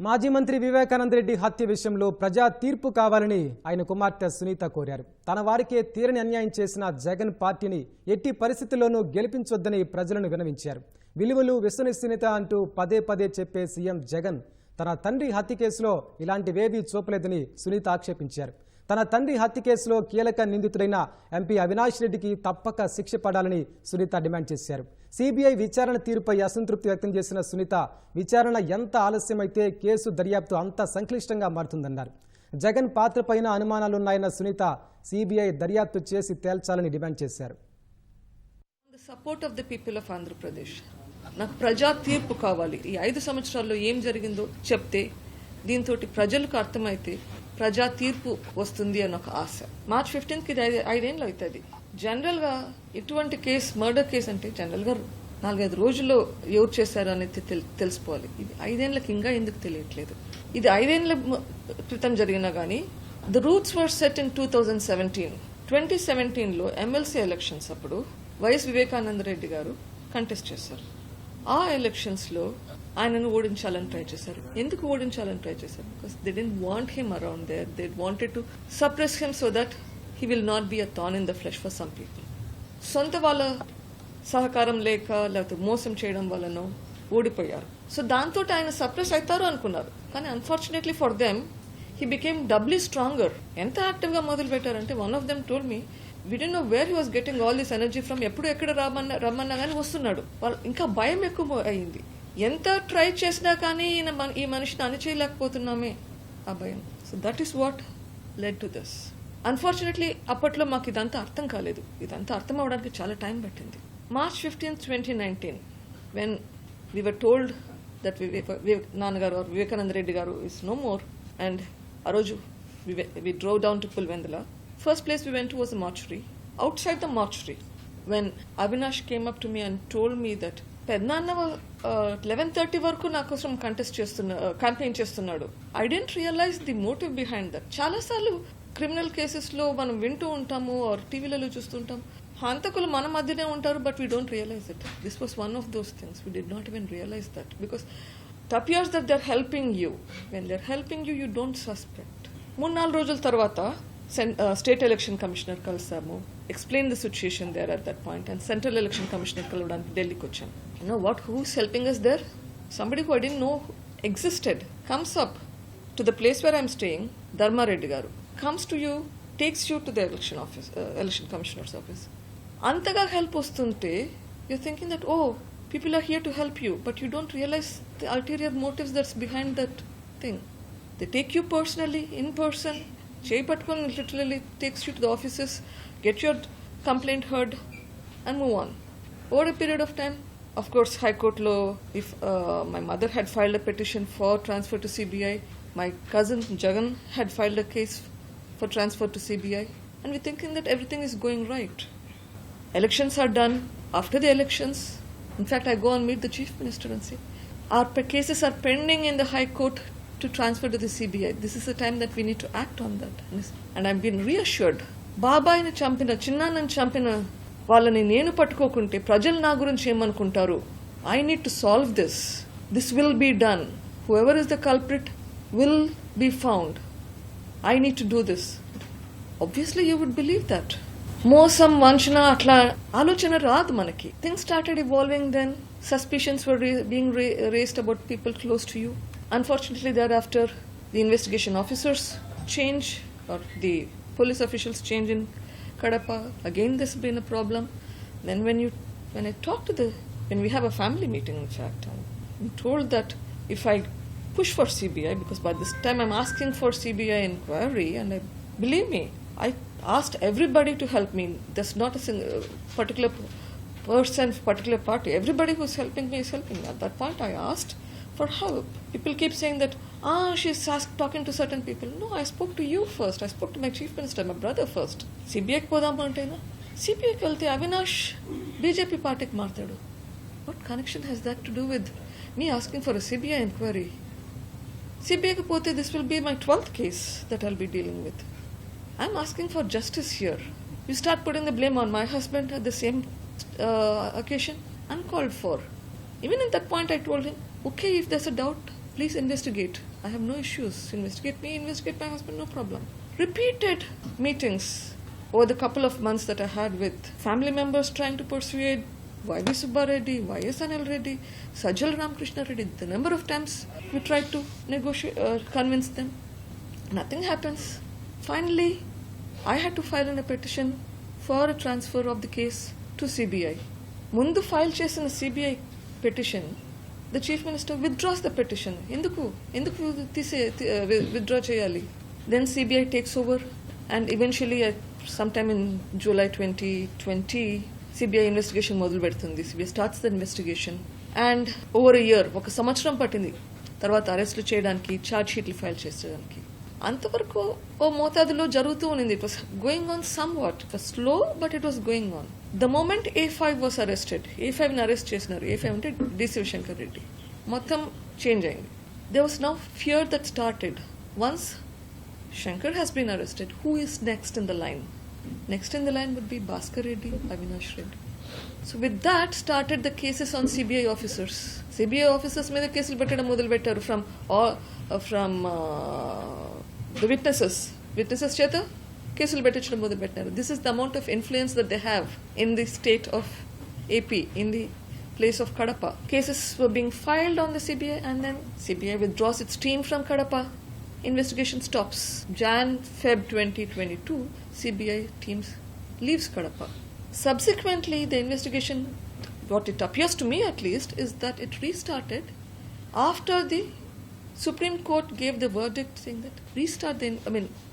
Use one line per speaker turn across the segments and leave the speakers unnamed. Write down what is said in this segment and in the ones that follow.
మాజీ మంత్రి వివేకానంద రెడ్డి హత్య విషయంలో ప్రజా తీర్పు కావాలని ఆయన కుమార్తె సునీత కోరారు. తన వారికే తీరని అన్యాయం చేసిన జగన్ పార్టీని ఎట్టి పరిస్థితుల్లోనూ గెలిపించొద్దని ప్రజలను విన్నవించారు. విలువలు విశ్వసనీయత అంటూ పదే పదే చెప్పే సీఎం జగన్ తన తండ్రి హత్య కేసులో ఇలాంటివేవీ చూపలేదని సునీత ఆక్షేపించారు. తన తండ్రి హత్య కేసులో కీలక నిందితుడైన ఎంపీ అవినాష్ రెడ్డికి తప్పక శిక్ష పడాలని సునీత డిమాండ్ చేశారు. సిబిఐ విచారణ తీరుపై అసంతృప్తి వ్యక్తం చేసిన సునీత విచారణ ఎంత ఆలస్యమైతే కేసు దర్యాప్తు అంత సంక్లిష్టంగా మారుతుందన్నారు. జగన్ పాత్రపైన అనుమానాలున్నాయన్న సునీత సిబిఐ దర్యాప్తు చేసి తేల్చాలని డిమాండ్ చేశారు.
Support of the people of Andhra Pradesh. నాకు ప్రజా తీర్పు కావాలి. ఈ 5 సంవత్సరాల్లో ఏం జరిగిందో చెప్తే దీంతో ప్రజలకు అర్థమైతే ప్రజా తీర్పు వస్తుంది అని ఒక ఆశ. మార్చ్ 15th కి 5 ఏళ్ళు అవుతుంది. జనరల్ గా ఇటువంటి కేసు, మర్డర్ కేసు అంటే జనరల్ గా 4-5 రోజుల్లో ఎవరు చేశారు అనేది తెలిసిపోవాలి. ఇది 5 ఏళ్ళకి ఇంకా ఎందుకు తెలియట్లేదు? ఇది 5 ఏళ్ల క్రితం జరిగినా గానీ the roots were set in 2017. 2017లో ఎమ్మెల్సీ ఎలక్షన్స్ అప్పుడు వైఎస్ వివేకానంద రెడ్డి గారు కంటెస్ట్ చేశారు. ఆ ఎలక్షన్స్ లో ఆయనను ఓడించాలని ట్రై చేశారు. ఎందుకు ఓడించాలని ట్రై చేశారు? Because they don't want him around there. They wanted to suppress him so that he will not be a thorn in the flesh for some people. సొంత వాళ్ళ సహకారం లేక లేకపోతే మోసం చేయడం వల్లనో ఓడిపోయారు. సో దాంతో ఆయన సప్రెస్ అవుతారు అనుకున్నారు. కానీ unfortunately for them he became doubly stronger. ఎంత యాక్టివ్ గా మొదలు పెట్టారంటే one of them told me we didn't know where he was getting all this energy from. ఎప్పుడు ఎక్కడ రమ్మన్నా కానీ వస్తున్నాడు. వాళ్ళు ఇంకా భయం ఎక్కువ అయింది. ఎంత ట్రై చేసినా కానీ ఈ మనిషిని అణిచేయలేకపోతున్నామే ఆ భయం. So that is what led to this. Unfortunately అప్పట్లో మాకు ఇదంతా అర్థం కాలేదు. ఇదంతా అర్థం అవడానికి చాలా టైం పట్టింది. March 15th, 2019 when we were told that నాన్నగారు వివేకానంద రెడ్డి గారు is no more, and ఆ రోజు we drove down to Pulvendula. First place we went to was the mortuary. Outside the mortuary, when Avinash came up to me and told me that Pednanna 11:30 వరకు నా కోసం contest campaign చేస్తున్నాడు. I didn't realize the motive behind that. చాలా సార్లు criminal cases లో మనం వింటూ ఉంటాము ఆర్ టీవీలలో చూస్తుంటాం, హంతకులు మన మధ్యనే ఉంటారు, but we don't realize it. This was one of those things. We did not even realize that because it appears that they're helping you. When they're helping you, you don't suspect. 3-4 రోజుల తర్వాత state election commissioner కలిసాము. Explain the situation there at that point. And central election commissioner కలవడానికి ఢిల్లీకి వచ్చాను. You know what, who's helping us there? Somebody who I didn't know existed comes up to the place where I'm staying. Dharma Reddy గారు comes to you, takes you to the election commissioner's office. అంతగా help వస్తుంటే you're thinking that people are here to help you, but you don't realize the ulterior motives that's behind that thing. They take you personally, in person, చేయి పట్టుకొని literally takes you to the offices, get your complaint heard and move on. Over a period of time, of course, High Court lo, if my mother had filed a petition for transfer to CBI, my cousin Jagan had filed a case for transfer to CBI, and we're thinking that everything is going right. Elections are done. After the elections, in fact, I go and meet the Chief Minister and say, our cases are pending in the High Court to transfer to the CBI. This is the time that we need to act on that. And I've been reassured. బాబాయిని చంపిన, చిన్నాన్నని చంపిన వాళ్ళని నేను పట్టుకోకుంటే ప్రజలు నా గురించి ఏమనుకుంటారు? I need to solve this. This will be done. Whoever is the culprit will be found. I need to do this. Obviously you would believe that. మోసం, వంచన అట్లా ఆలోచన రాదు మనకి. Things started evolving then. Suspicions were being raised about people close to you. Unfortunately, thereafter, the investigation officers change, or the police officials change in Kadapa. Again, there's been a problem. Then when I talk to when we have a family meeting, in fact, I'm told that if I push for CBI, because by this time I'm asking for CBI inquiry, and believe me, I asked everybody to help me. There's not a particular person, particular party. Everybody who's helping me is helping me. At that point, I asked for help. People keep saying that she's talking to certain people. No, I spoke to you first. I spoke to my chief minister, my brother first. CBI కి పోదాం అంటేనా? CBI కి వెళ్తే Avinash BJP పార్టీకి మారుతాడు. What connection has that to do with me asking for a CBI inquiry? CBI కి పోతే this will be my 12th case that I'll be dealing with. I'm asking for justice here. You start putting the blame on my husband at the same occasion, uncalled for. Even at that point I told him, okay, if there's a doubt, Please investigate. I have no issues. Investigate me, investigate my husband, no problem. Repeated meetings over the couple of months that I had with family members trying to persuade Y.V. Subba Reddy, Y.S. Anil Reddy, Sajjal Ramakrishna Reddy. The number of times we tried to negotiate, convince them. Nothing happens. Finally, I had to file a petition for a transfer of the case to CBI. ముందు file చేసిన CBI petition, the chief minister withdraws the petition. ఎందుకు withdraw చేయాలి? Then CBI takes over and eventually sometime in July 2020 CBI investigation మొదలు పెడుతుంది. CBI starts the investigation and over a year, ఒక సంవత్సరం పట్టింది తర్వాత అరెస్టులు చేయడానికి, ఛార్జ్ షీట్లు ఫైల్ చేసేదానికి. అంతవరకు ఓ మోతాదులో జరుగుతూ ఉంది. It was going on somewhat. It was slow but it was going on. The moment A5 was arrested, A5ని అరెస్ట్ చేసినారు. A5 అంటే డి శివశంకర్ రెడ్డి. మొత్తం చేంజ్ అయింది. There was now fear that started. Once Shankar has been arrested, who is next in the line? Next in the line would be Bhaskar Reddy, Avinash Reddy. So with that started the cases on CBI officers. CBI officers మీద కేసులు పెట్టడం మొదలు పెట్టారు from the witnesses చేత కేసులు పెట్టించడం మొదలు పెట్టారు. This is the amount of influence that they have in the state of AP, in the place of Kadapa. Cases were being filed on the CBI and then CBI withdraws its team from Kadapa. Investigation stops. Feb 2022, CBI teams leaves Kadapa. Subsequently, the investigation, what it appears to me at least, is that it restarted after the Supreme Court gave the verdict saying that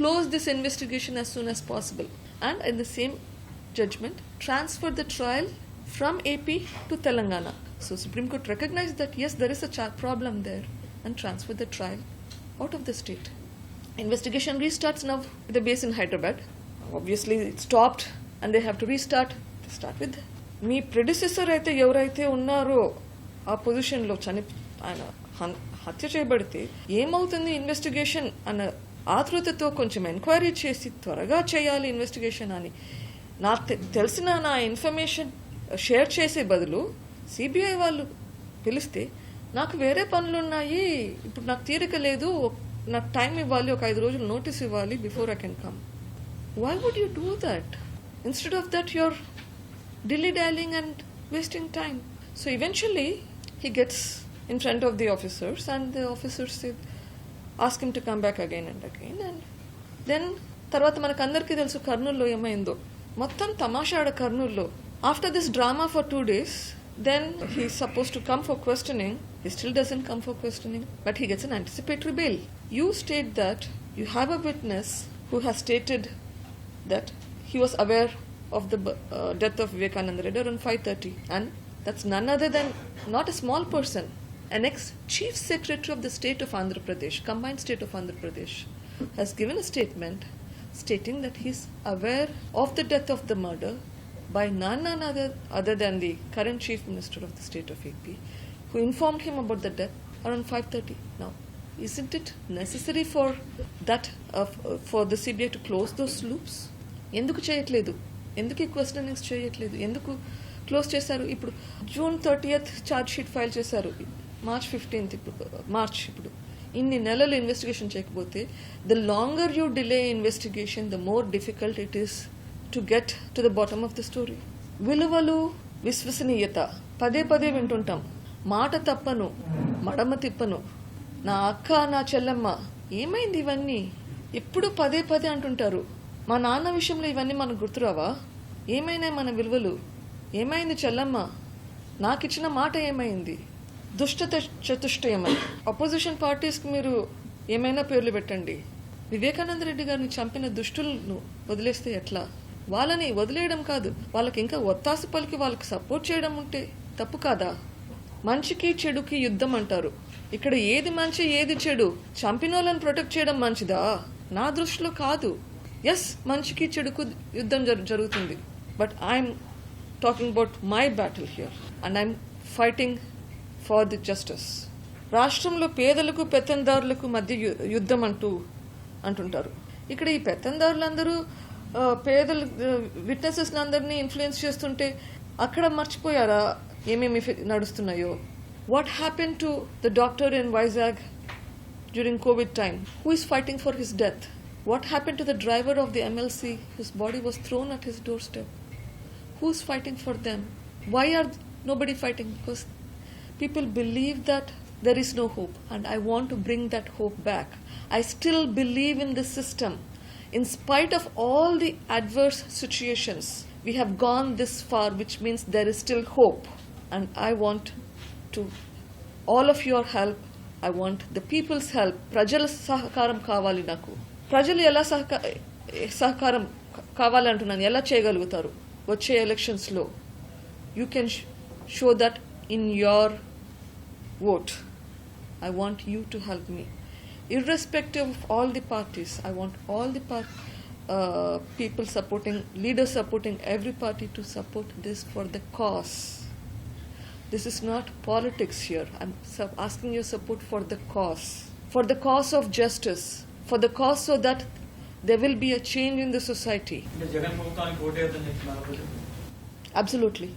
close this investigation as soon as possible. And in the same judgment, transfer the trial from AP to Telangana. So Supreme Court recognized that yes, there is a problem there and transfer the trial out of the state. Investigation restarts now with a base in Hyderabad. Obviously it stopped and they have to restart. They start with me predecessor అయితే ఎవరైతే ఉన్నారో ఆ పొజిషన్లో ఆయన హత్య చేయబడితే ఏమవుతుంది investigation అన్న ఆతృతతో కొంచెం ఎంక్వైరీ చేసి త్వరగా చేయాలి ఇన్వెస్టిగేషన్ అని తెలిసిన నా ఇన్ఫర్మేషన్ షేర్ చేసే బదులు సిబిఐ వాళ్ళు పిలిస్తే నాకు వేరే పనులు ఉన్నాయి, ఇప్పుడు నాకు తీరిక లేదు, నాకు టైం ఇవ్వాలి, ఒక 5 రోజులు నోటీస్ ఇవ్వాలి before I can come. Why would you do that? Instead of that your dilly-dallying and wasting time. So eventually he gets in front of the officers and the officers ask him to come back again and again. And then తర్వాత మనకు అందరికీ తెలుసు కర్నూలులో ఏమైందో. మొత్తం తమాషాడ కర్నూలులో. After this drama for 2 days, then he's supposed to come for questioning. He still doesn't come for questioning, but he gets an anticipatory bail. You state that you have a witness who has stated that he was aware of the death of Viveka around 5:30, and that's none other than not a small person, an ex-chief secretary of the state of Andhra Pradesh, combined state of Andhra Pradesh, has given a statement stating that he's aware of the death of the murder by none other than the current chief minister of the state of AP, who informed him about the death around 5:30. Now, isn't it necessary for that for the CBI to close those loops? ఎందుకు చేయట్లేదు? ఎందుకు ఈ questionings చేయట్లేదు? ఎందుకు close చేశారు? ఇప్పుడు June 30th charge sheet file చేశారు, March 15th ఇప్పుడు ఇన్ని నెలలు ఇన్వెస్టిగేషన్ చేయకపోతే the longer you delay investigation the more difficult it is to get to the bottom of the story. విలువలు, విశ్వసనీయత పదే పదే వింటుంటాం. మాట తప్పను, మడమ తిప్పను, నా అక్క, నా చెల్లెమ్మ, ఏమైంది ఇవన్నీ? ఎప్పుడు పదే పదే అంటుంటారు. మా నాన్న విషయంలో ఇవన్నీ మనకు గుర్తురావా? ఏమైనాయి మన విలువలు? ఏమైంది చెల్లమ్మ? నాకిచ్చిన మాట ఏమైంది? దుష్ట చతుష్టయమని అపోజిషన్ పార్టీస్కి మీరు ఏమైనా పేర్లు పెట్టండి. వివేకానంద రెడ్డి గారిని చంపిన దుష్టులను వదిలేస్తే ఎట్లా? వాళ్ళని వదిలేయడం కాదు, వాళ్ళకి ఇంకా ఒత్తాసు పలికి వాళ్ళకి సపోర్ట్ చేయడం ఉంటే తప్పు కాదా? మంచికి చెడుకి యుద్ధం అంటారు. ఇక్కడ ఏది మంచి ఏది చెడు? చంపిన వాళ్ళని ప్రొటెక్ట్ చేయడం మంచిదా? నా దృష్టిలో కాదు. ఎస్, మంచికి చెడుకు యుద్ధం జరుగుతుంది, but I'm talking about my battle here and I'm fighting for the justice. రాష్ట్రంలో పేదలకు పెత్తందారులకు మధ్య యుద్ధం అంటుంటారు. ఇక్కడ ఈ పెత్తందారులందరూ పేదలు విట్నెసెస్ అందరినీ ఇన్ఫ్లుయెన్స్ చేస్తుంటే అక్కడ మర్చిపోయారా ఏమేమి నడుస్తున్నాయో? What happened to the doctor in Vizag during COVID time? Who is fighting for his death? What happened to the driver of the MLC whose body was thrown at his doorstep? Who's fighting for them? Why are nobody fighting? Because people believe that there is no hope, and I want to bring that hope back. I still believe in the system. In spite of all the adverse situations, we have gone this far, which means there is still hope. And I want to all of your help. I want the people's help. ప్రజల సహకారం కావాలి నాకు. ప్రజలు ఎలా సహకారం కావాలంటున్నాను, ఎలా చేయగలుగుతారు వచ్చే ఎలక్షన్స్లో? You can show that in your vote. I want you to help me. Irrespective of all the parties, I want all the people supporting, leaders supporting every party to support this for the cause. This is not politics here. I'm asking your support for the cause of justice, for the cause so that there will be a change in the society. Absolutely.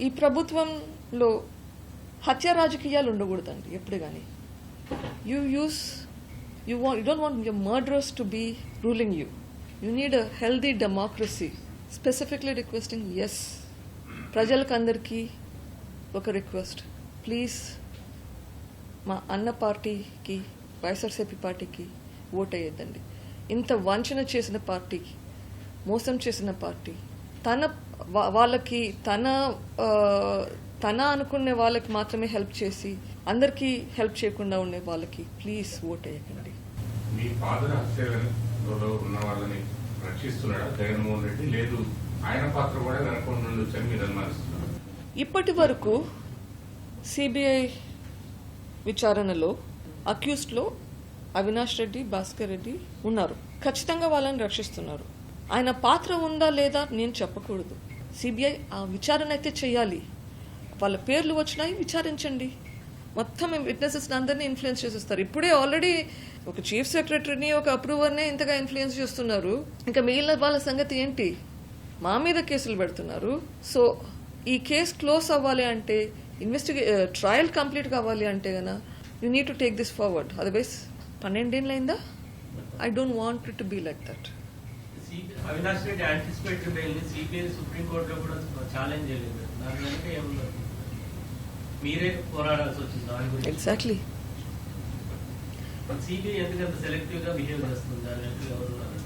ఈ ప్రభుత్వంలో హత్య రాజకీయాలు ఉండకూడదండి ఎప్పుడు కానీ. You don't want your murderers to be ruling you. You need a healthy democracy. Specifically requesting, yes, ప్రజలకు అందరికీ ఒక రిక్వెస్ట్, ప్లీజ్ మా అన్న పార్టీకి, వైఎస్ఆర్సీపీ పార్టీకి ఓట్ అయ్యేద్దండి. ఇంత వంచన చేసిన పార్టీ, మోసం చేసిన పార్టీ, వాళ్ళకి తన అనుకునే వాళ్ళకి మాత్రమే హెల్ప్ చేసి అందరికీ హెల్ప్ చేయకుండా ఉండే వాళ్ళకి ప్లీజ్ ఓట్ వేయకండి.
మీ ఫాదర్ హత్యలో ఉన్న వాళ్ళని రక్షిస్తున్నాడా జగన్మోహన్ రెడ్డి? లేదు ఆయన పాత్ర కూడా వెనక నుండి వచ్చని మీరు అనుమానిస్తున్నారు?
ఇప్పటి వరకు సిబిఐ విచారణలో అక్యూస్డ్లో అవినాష్ రెడ్డి, భాస్కర్ రెడ్డి ఉన్నారు. ఖచ్చితంగా వాళ్ళని రక్షిస్తున్నారు. ఆయన పాత్ర ఉందా లేదా నేను చెప్పకూడదు. సిబిఐ ఆ విచారణ అయితే చేయాలి. వాళ్ళ పేర్లు వచ్చినాయి, విచారించండి. మొత్తం విట్నెసెస్ అందరినీ ఇన్ఫ్లుయెన్స్ చేసేస్తారు. ఇప్పుడే ఆల్రెడీ ఒక చీఫ్ సెక్రటరీని, ఒక అప్రూవర్నే ఇంతగా ఇన్ఫ్లుయెన్స్ చేస్తున్నారు. ఇంకా మిగిలిన వాళ్ళ సంగతి ఏంటి? మా మీద కేసులు పెడుతున్నారు. సో ఈ కేసు క్లోజ్ అవ్వాలి అంటే, ట్రయల్ కంప్లీట్ కావాలి అంటే gonna you need to take this forward. Otherwise 12 ఏళ్ళు అయిందా? I don't want it to be like that.
Avinash Reddy anticipatory bail ని సిబిఐ సుప్రీంకోర్టులో కూడా ఛాలెంజ్ చేయలేదు. దాని వెనక ఏముందో మీరే పోరాడాల్సి వచ్చింది దాని గురించి.
ఎగ్జాక్ట్లీ.
సిబిఐ ఎందుకంత సెలెక్టివ్ గా బిహేవ్ చేస్తుంది? దాని వెనక ఎవరున్నారు?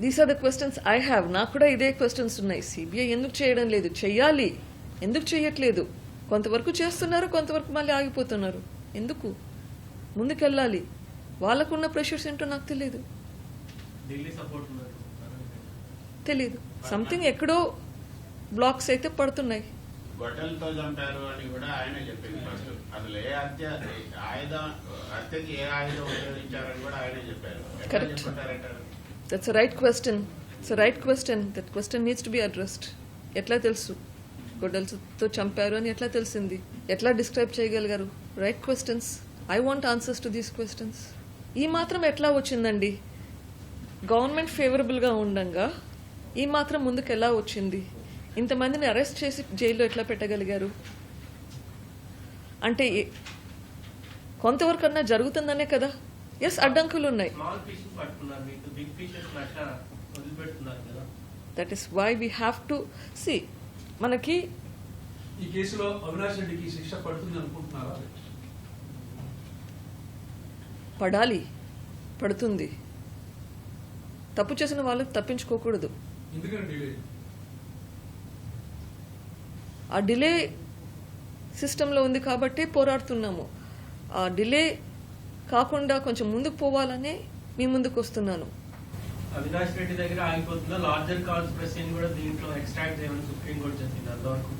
These are the questions I have. నాకు కూడా ఇదే క్వశ్చన్స్ ఉన్నాయి. సిబిఐ ఎందుకు చేయడం లేదు? చెయ్యాలి. ఎందుకు చెయ్యట్లేదు? కొంతవరకు చేస్తున్నారు, కొంతవరకు మళ్ళీ ఆగిపోతున్నారు. ఎందుకు? ముందుకెళ్ళాలి. వాళ్ళకున్న ప్రెషర్స్ ఏంటో నాకు తెలియదు. తెలీదు. సంథింగ్ ఎక్కడో బ్లాక్స్ అయితే పడుతున్నాయి.
గొడ్డలతో చంపారు అని కూడా ఆయనే చెప్పింది ఫస్ట్. అసలు ఏ హత్యకి ఏ ఆయుధం ఉపయోగించారని కూడా ఆయనే చెప్పారు.
Correct. That's right question. It's right question. That question needs to be addressed. ఎట్లా తెలుసు గొడ్డలతో చంపారు అని? ఎట్లా తెలిసింది? ఎట్లా డిస్క్రైబ్ చేయగలిగారు? Right questions. I want answers to these questions. ఈ మాత్రం ఎట్లా వచ్చిందండి? గవర్నమెంట్ ఫేవరబుల్గా ఉండగా ఈ మాత్రం ముందుకు ఎలా వచ్చింది? ఇంతమందిని అరెస్ట్ చేసి జైల్లో ఎట్లా పెట్టగలిగారు? అంటే కొంతవరకు అన్నా జరుగుతుందనే కదా. ఎస్, అడ్డంకులు ఉన్నాయి. That is why we have to see. మనకి
ఈ కేసులో అవినాష్ రెడ్డికి శిక్ష పడుతుంది అనుకుంటున్నారా?
పడాలి, పడుతుంది. తప్పు చేసిన వాళ్ళు తప్పించుకోకూడదు. ఆ డిలే సిస్టంలో ఉంది కాబట్టి పోరాడుతున్నాము. ఆ డిలే కాకుండా కొంచెం ముందుకు పోవాలనే మీ ముందుకు వస్తున్నాను.
అవినాష్ రెడ్డి దగ్గర ఆగిపోతుందా? లార్జర్ కాన్స్పిరసీని కూడా దీంట్లో ఎక్స్ట్రాక్ట్ చేయమని సుప్రీంకోర్టు చెప్పింది. అంతవరకు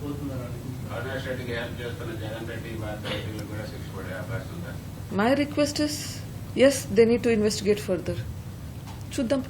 పోతున్నారు అనుకుంటున్నారు.
అవినాష్ రెడ్డికి హెల్ప్ చేస్తున్న జగన్ రెడ్డి, భారత రెడ్డిలకు కూడా శిక్ష పడే అవకాశం ఉందా?
My request is, yes, they need to investigate further. చూద్దాం.